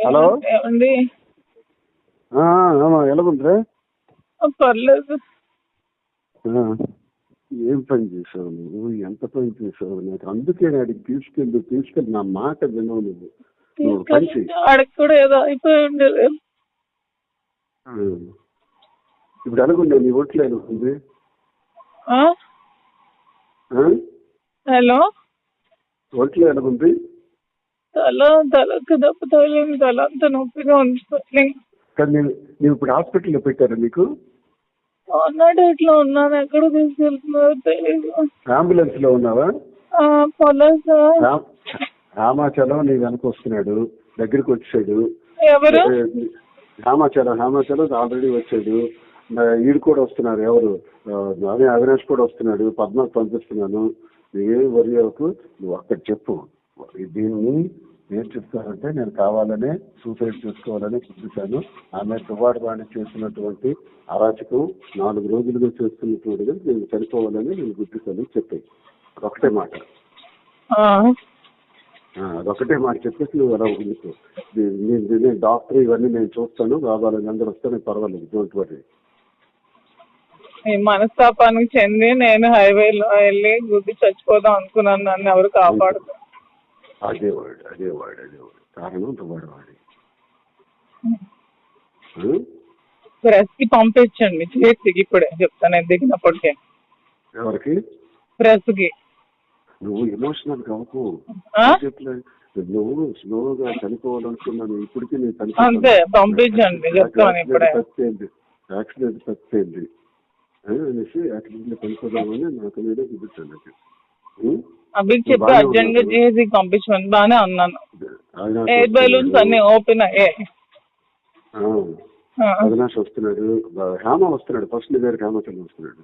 Hello ఏమండి? ఎలాగుందిరా? పర్లేదు. ఏం పని చేసావు నువ్వు? ఎంత పని చేసావు? నాకు అందుకే అడిగి తీసుకెళ్ళి నా మాట వినవు నువ్వు. నువ్వు పని చెయ్యి. ఆడికి కూడా ఏదో అయిపోయి ఉండేది. ఇప్పుడు ఎలాగుండే నీ ఒంట్లో ఎలాగుంది? హలో, ఒంట్లో ఎలాగుంది? తలకు దెబ్బ తగిలింది. తల అంతా నొప్పిగా ఉంది. కానీ నేను ఇప్పుడు హాస్పిటల్లో పెట్టారా నీకు? అన్నాడు ఇట్లా ఉన్నాను. ఎక్కడ తీసుకెళ్తున్నారో తెలియదు. అంబులెన్స్ లో ఉన్నావా? పొలాసా రామాచలం నీ వెనక వస్తున్నాడు, దగ్గరికి వచ్చాడు. ఎవరు? రామాచలం ఆల్రెడీ వచ్చాడు. ఈడు కూడా వస్తున్నారు. ఎవరు? అవినాష్ కూడా వస్తున్నాడు. పద్మాకు పంపిస్తున్నాను. నువ్వేం వరి అవ్వకు. నువ్వు అక్కడ చెప్పు. దీన్ని ఏం చెప్తానంటే, నేను కావాలనే సూసైడ్ చేసుకోవాలని చూపించాను. ఆమె దువ్వాడు వాణి చేసినటువంటి అరాచకం 4 రోజులుగా చేస్తున్నటువంటిది నేను చనిపోవాలని నేను గుర్తిస్తాను చెప్పాయి. అదొకటే మాట. అదొకటే మాట చెప్పేసి నువ్వు అలా ఉండిపో. నేను డాక్టర్ ఇవన్నీ నేను చూస్తాను. కావాలని అందరూ వస్తే నేను పర్వాలేదు. Don't worry. ఈ మనస్తాపానికి చెంది నేను హైవేలో వెళ్ళి గుద్ది చచ్చిపోదాం అనుకున్నాను. నన్ను ఎవరు కాపాడుతారు? అదేవాడు కారణం దువ్వాడు వాడి. ప్రెస్ కి పంపించండి చేతికి. ఇప్పుడే చెప్తాను నేను దిగినప్పటికే. ఎవరికి? ప్రెస్ కి. నువ్వు ఎమోషనల్ కావు. నువ్వు స్లోగా చనిపోవాలనుకున్నాను. ఇప్పటికీ నేను అంతే, పంపించండి చెప్తాను ఇప్పుడే. యాక్సిడెంట్ తప్పింది అనేసి యాక్సిడెంట్ లో చనిపోదామని నాకు మీద చూపించాను. అభికి చెప్పి అర్జెంట్ గా చేసి పంపించమని బాగానే అన్నాను. ఎయిర్ బెలూన్స్ అన్ని ఓపెన్ అయ్యాయి. అవినాష్ వస్తున్నాడు, హేమ వస్తున్నాడు. ఫస్ట్ నీ దగ్గర హేమచంద్ర వస్తున్నాడు.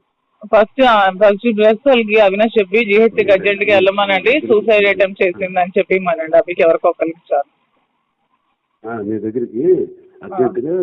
ఫస్ట్ డ్రెస్ వాళ్ళకి అవినాష్ చెప్పి జిహెచ్కి అర్జెంట్ గా వెళ్ళమనండి. సూసైడ్ అటెంప్ట్ చేసిందని చెప్పి మనండి. అభికి ఎవరికి ఒకరికి ఇచ్చారు. నీ దగ్గరికి అర్జెంట్ గా